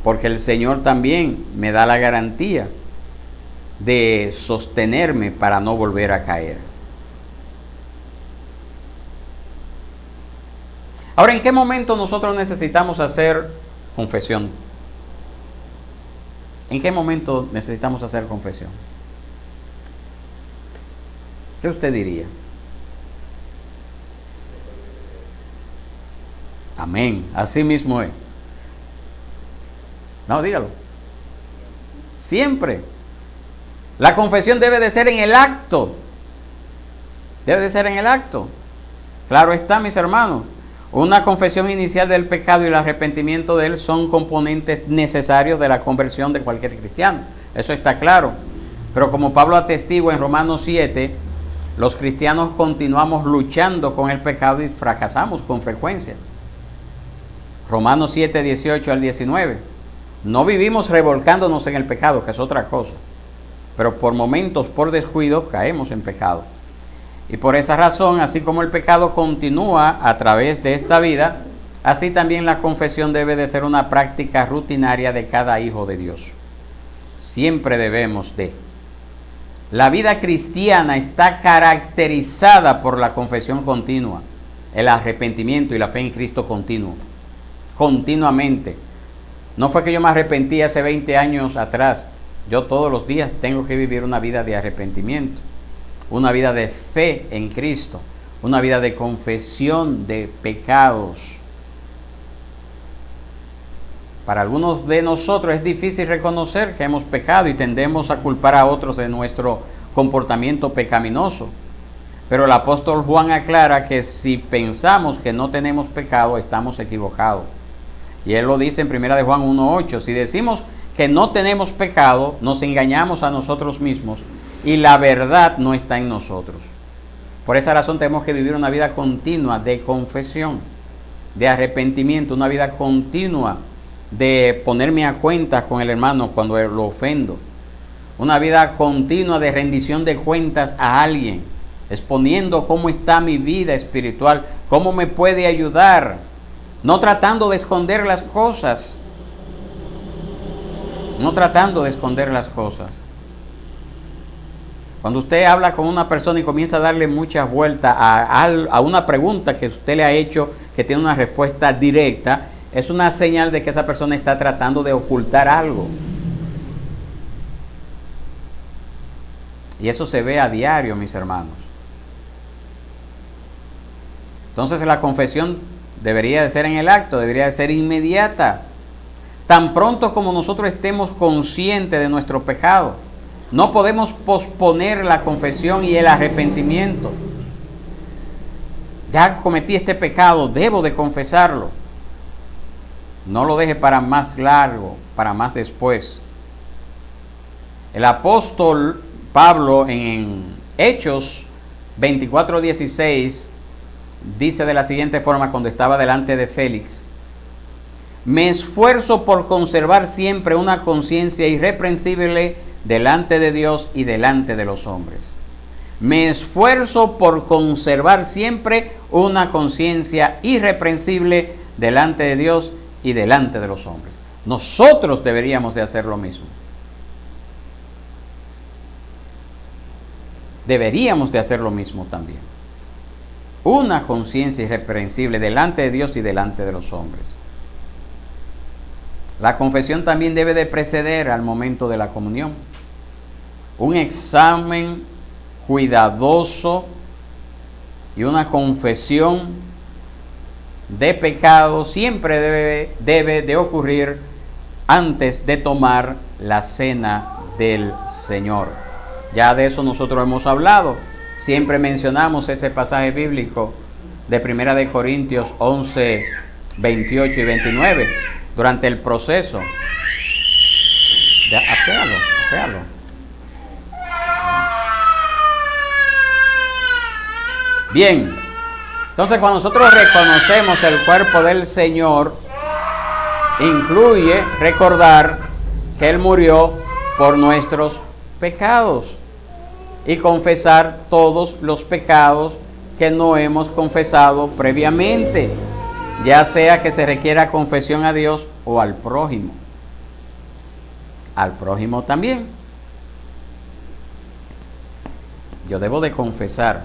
porque el Señor también me da la garantía de sostenerme para no volver a caer. Ahora, ¿en qué momento nosotros necesitamos hacer confesión? ¿En qué momento necesitamos hacer confesión? ¿Qué usted diría? Amén, así mismo es. No, dígalo. Siempre. La confesión debe de ser en el acto. Debe de ser en el acto. Claro está, mis hermanos. Una confesión inicial del pecado y el arrepentimiento de él son componentes necesarios de la conversión de cualquier cristiano. Eso está claro. Pero como Pablo atestigua en Romanos 7, los cristianos continuamos luchando con el pecado y fracasamos con frecuencia. Romanos 7, 18 al 19. No vivimos revolcándonos en el pecado, que es otra cosa. Pero por momentos, por descuido, caemos en pecado. Y por esa razón, así como el pecado continúa a través de esta vida, así también la confesión debe de ser una práctica rutinaria de cada hijo de Dios. Siempre debemos de. La vida cristiana está caracterizada por la confesión continua, el arrepentimiento y la fe en Cristo continuo. Continuamente. No fue que yo me arrepentí hace 20 años atrás. Yo todos los días tengo que vivir una vida de arrepentimiento, una vida de fe en Cristo, una vida de confesión de pecados. Para algunos de nosotros es difícil reconocer que hemos pecado y tendemos a culpar a otros de nuestro comportamiento pecaminoso. Pero el apóstol Juan aclara que si pensamos que no tenemos pecado, estamos equivocados. Y él lo dice en 1 de Juan 1:8. Si decimos que no tenemos pecado, nos engañamos a nosotros mismos y la verdad no está en nosotros. Por esa razón tenemos que vivir una vida continua de confesión, de arrepentimiento, una vida continua de ponerme a cuentas con el hermano cuando lo ofendo, una vida continua de rendición de cuentas a alguien, exponiendo cómo está mi vida espiritual, cómo me puede ayudar, no tratando de esconder las cosas, no tratando de esconder las cosas. Cuando usted habla con una persona y comienza a darle muchas vueltas a una pregunta que usted le ha hecho, que tiene una respuesta directa, es una señal de que esa persona está tratando de ocultar algo. Y eso se ve a diario, mis hermanos. Entonces la confesión debería de ser en el acto, debería de ser inmediata. Tan pronto como nosotros estemos conscientes de nuestro pecado, no podemos posponer la confesión y el arrepentimiento. Ya cometí este pecado, debo de confesarlo. No lo deje para más largo, para más después. El apóstol Pablo en Hechos 24:16 dice de la siguiente forma cuando estaba delante de Félix: me esfuerzo por conservar siempre una conciencia irreprensible delante de Dios y delante de los hombres. Me esfuerzo por conservar siempre una conciencia irreprensible delante de Dios y delante de los hombres. Nosotros deberíamos de hacer lo mismo. Deberíamos de hacer lo mismo también. Una conciencia irreprensible delante de Dios y delante de los hombres. La confesión también debe de preceder al momento de la comunión. Un examen cuidadoso y una confesión de pecado siempre debe de ocurrir antes de tomar la cena del Señor. Ya de eso nosotros hemos hablado. Siempre mencionamos ese pasaje bíblico de 1 de Corintios 11, 28 y 29 durante el proceso. Apéalo. Bien, entonces cuando nosotros reconocemos el cuerpo del Señor, incluye recordar que Él murió por nuestros pecados y confesar todos los pecados que no hemos confesado previamente, ya sea que se requiera confesión a Dios o al prójimo. Al prójimo también. Yo debo de confesar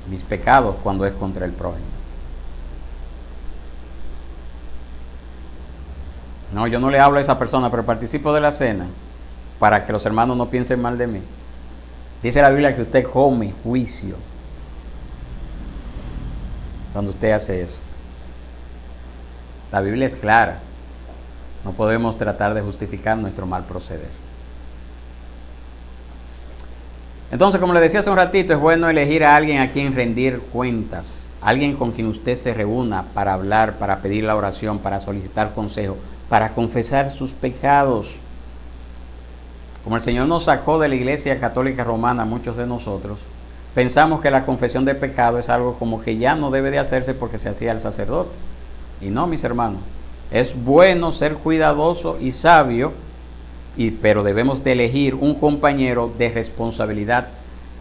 mis pecados cuando es contra el prójimo. No, yo no le hablo a esa persona, pero participo de la cena para que los hermanos no piensen mal de mí. Dice la Biblia que usted come juicio cuando usted hace eso. La Biblia es clara. No podemos tratar de justificar nuestro mal proceder. Entonces, como le decía hace un ratito, es bueno elegir a alguien a quien rendir cuentas. Alguien con quien usted se reúna para hablar, para pedir la oración, para solicitar consejo, para confesar sus pecados. Como el Señor nos sacó de la Iglesia Católica Romana, muchos de nosotros pensamos que la confesión de pecado es algo como que ya no debe de hacerse porque se hacía el sacerdote. Y no, mis hermanos, es bueno ser cuidadoso y sabio, pero debemos de elegir un compañero de responsabilidad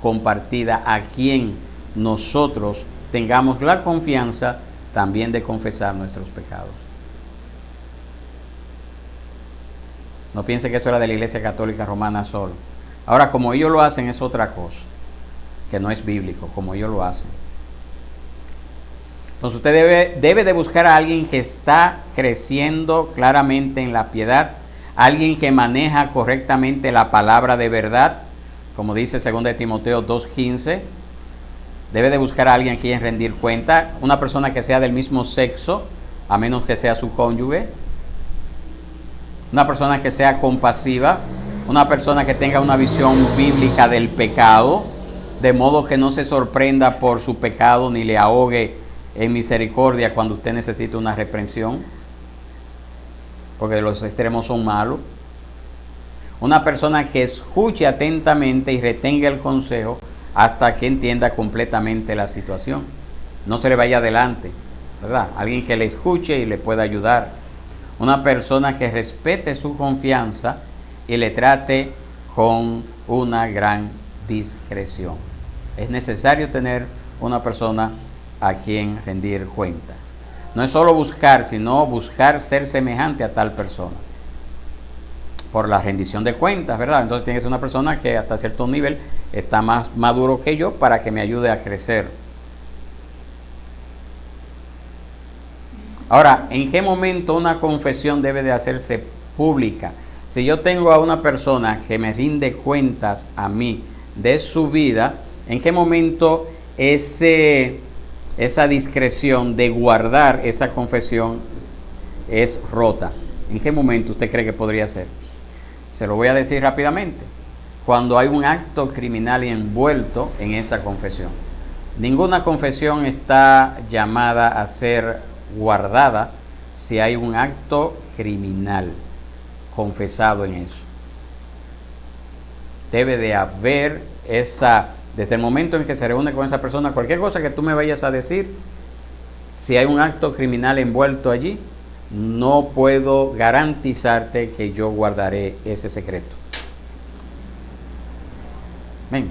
compartida a quien nosotros tengamos la confianza también de confesar nuestros pecados. No piense que esto era de la Iglesia Católica Romana solo. Ahora, como ellos lo hacen es otra cosa, que no es bíblico, como ellos lo hacen. Entonces usted debe de buscar a alguien que está creciendo claramente en la piedad, alguien que maneja correctamente la palabra de verdad, como dice 2 de Timoteo 2:15. Debe de buscar a alguien a quien rendir cuenta, una persona que sea del mismo sexo, a menos que sea su cónyuge. Una persona que sea compasiva, una persona que tenga una visión bíblica del pecado, de modo que no se sorprenda por su pecado ni le ahogue en misericordia cuando usted necesite una reprensión, porque los extremos son malos. Una persona que escuche atentamente y retenga el consejo hasta que entienda completamente la situación. No se le vaya adelante, ¿verdad? Alguien que le escuche y le pueda ayudar. Una persona que respete su confianza y le trate con una gran discreción. Es necesario tener una persona a quien rendir cuentas. No es solo buscar, sino buscar ser semejante a tal persona. Por la rendición de cuentas, ¿verdad? Entonces tiene que ser una persona que hasta cierto nivel está más maduro que yo para que me ayude a crecer. Ahora, ¿en qué momento una confesión debe de hacerse pública? Si yo tengo a una persona que me rinde cuentas a mí de su vida, ¿en qué momento esa discreción de guardar esa confesión es rota? ¿En qué momento usted cree que podría ser? Se lo voy a decir rápidamente. Cuando hay un acto criminal envuelto en esa confesión. Ninguna confesión está llamada a ser guardada si hay un acto criminal confesado en eso. Debe de haber desde el momento en que se reúne con esa persona, cualquier cosa que tú me vayas a decir, si hay un acto criminal envuelto allí, no puedo garantizarte que yo guardaré ese secreto. Ven.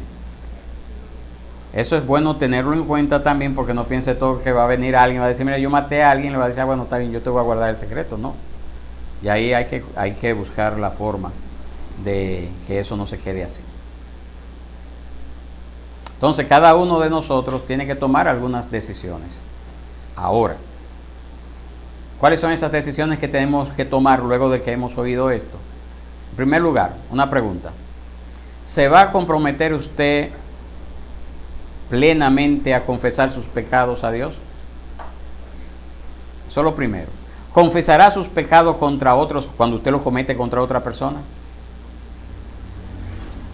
Eso es bueno tenerlo en cuenta también, porque no piense todo que va a venir alguien y va a decir, mira, yo maté a alguien, le va a decir, bueno, está bien, yo te voy a guardar el secreto. No. Y ahí hay que buscar la forma de que eso no se quede así. Entonces cada uno de nosotros tiene que tomar algunas decisiones. Ahora, ¿cuáles son esas decisiones que tenemos que tomar luego de que hemos oído esto? En primer lugar, una pregunta. ¿Se va a comprometer usted plenamente a confesar sus pecados a Dios? Eso es lo primero. ¿Confesará sus pecados contra otros cuando usted los comete contra otra persona?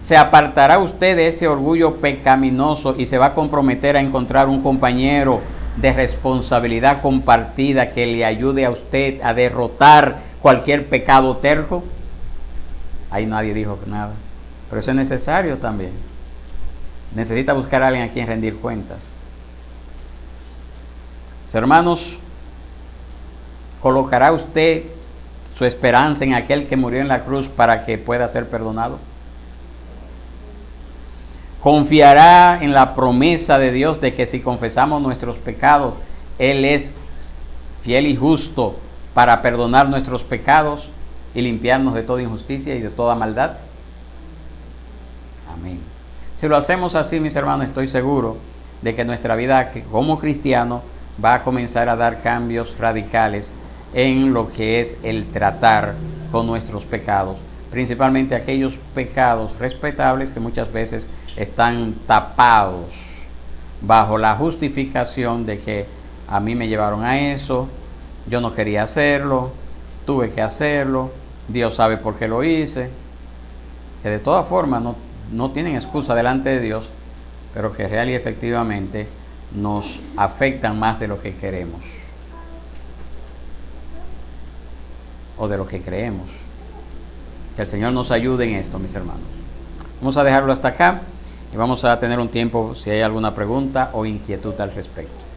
¿Se apartará usted de ese orgullo pecaminoso y se va a comprometer a encontrar un compañero de responsabilidad compartida que le ayude a usted a derrotar cualquier pecado terco? Ahí nadie dijo nada. Pero eso es necesario también. Necesita buscar a alguien a quien rendir cuentas. Hermanos, ¿colocará usted su esperanza en aquel que murió en la cruz para que pueda ser perdonado? ¿Confiará en la promesa de Dios de que si confesamos nuestros pecados, Él es fiel y justo para perdonar nuestros pecados y limpiarnos de toda injusticia y de toda maldad? Amén. Si lo hacemos así, mis hermanos, estoy seguro de que nuestra vida como cristiano va a comenzar a dar cambios radicales en lo que es el tratar con nuestros pecados, principalmente aquellos pecados respetables que muchas veces están tapados bajo la justificación de que a mí me llevaron a eso, yo no quería hacerlo, tuve que hacerlo, Dios sabe por qué lo hice, que de todas formas no tienen excusa delante de Dios, pero que real y efectivamente nos afectan más de lo que queremos o de lo que creemos. Que el Señor nos ayude en esto, mis hermanos. Vamos a dejarlo hasta acá y vamos a tener un tiempo si hay alguna pregunta o inquietud al respecto.